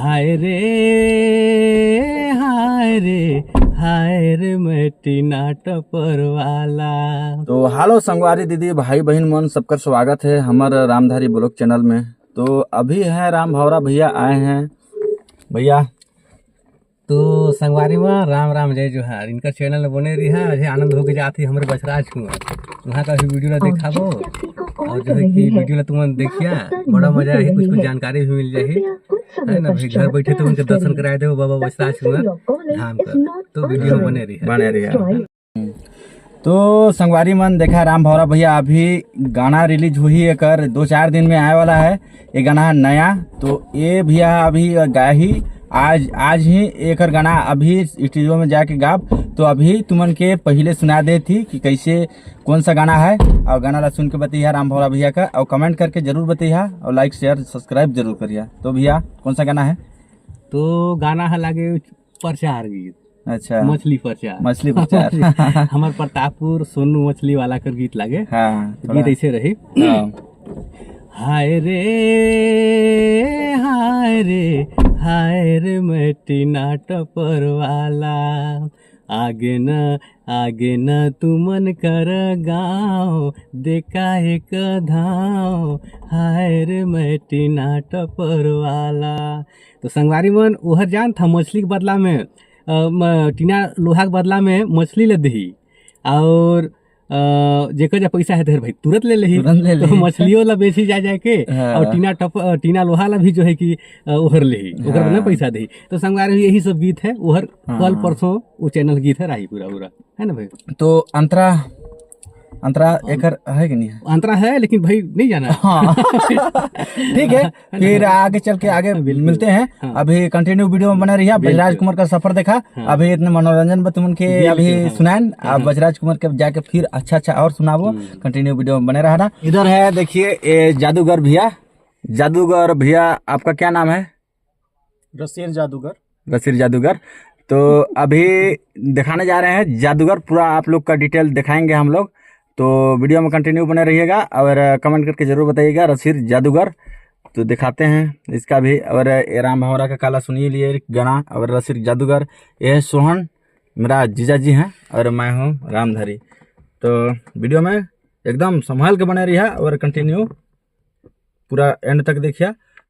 हाय रे हाय रे हाय रे मैं नाटपर वाला। तो हेलो संगवारी दीदी भाई बहन मन सबका स्वागत है हमारे रामधारी ब्लॉग चैनल में। तो अभी है राम भवरा भैया आए हैं भैया। तो संगवारी में राम राम जय जोहार। इनका चैनल बने रही है अजय आनंद होके जाती हमारे बछराज कुमार वहाँ का भी वीडियो ला देखा वो और जो है कि वीडियो ला तुम देखिया बड़ा मजा आई, कुछ कुछ जानकारी भी मिल जाए है ना भाई। घर बैठे तो उनके दर्शन कराए दे बाबा बछराज कुमार धाम का। तो वीडियो बने रही है। तो संगवारी मन देखा राम भवरा भैया अभी गाना रिलीज हुई है कर 2-4 दिन में आए वाला है। ये गाना है नया, तो ये भैया अभी गाया ही आज ही एक गाना अभी स्टूडियो में जाके गाब। तो अभी तुमन के पहले सुना दे थी कि कैसे कौन सा गाना है और गाना ला सुन के बताइए राम भवरा भैया का और कमेंट करके जरूर बताइए और लाइक शेयर सब्सक्राइब जरूर करिए। तो भैया कौन सा गाना है? तो गाना है लागे प्रचार गीत। अच्छा, मछली प्रचार हमारे प्रतापपुर सोनू मछली वाला कर गीत लागे। हाँ, गीत ऐसे रही। हाय रे मैं नाटपर वाला आगे न तुमन कर गाँव देखा एक धाव हाय रे मैं नाटपर वाला। तो संगवारी मन उहर जान था मछली के बदला में टीना लोहा के बदला में मछली ले दही और जेकर जा पैसा है भाई तुरंत ले ली तो मछलियों ला बेची जा के और टीना लोहा ला भी जो है कि उहर ले ओकर ना पैसा दही। तो संगवारी यही सब गीत है उहर कल परसों वो चैनल गीत है राही पूरा है ना भाई। तो अंतरा एकर है कि नहीं है? अंतरा है लेकिन भाई नहीं जाना। हाँ ठीक है, फिर आगे चल के आगे मिलते हैं। हाँ। अभी कंटिन्यू वीडियो में बने रहिए। बजराज कुमार का सफर देखा। हाँ। अभी इतने मनोरंजन में तुमन के अभी सुनाएं। अब बजराज कुमार के जाके फिर अच्छा और सुनावो। कंटिन्यू वीडियो में बने रहना। इधर है देखिए ये जादूगर भैया आपका क्या नाम है? रसीर जादूगर। तो अभी दिखाने जा रहे हैं जादूगर, पूरा आप लोग का डिटेल दिखाएंगे हम लोग। तो वीडियो में कंटिन्यू बने रहिएगा और कमेंट करके जरूर बताइएगा रसीर जादूगर। तो दिखाते हैं इसका भी। और राम भवरा का काला सुनिए लिए गाना और रसीर जादूगर। ये है सोहन मेरा जीजा जी हैं और मैं हूँ रामधारी। तो वीडियो में एकदम संभाल के बने रहिए और कंटिन्यू पूरा एंड तक देखिए।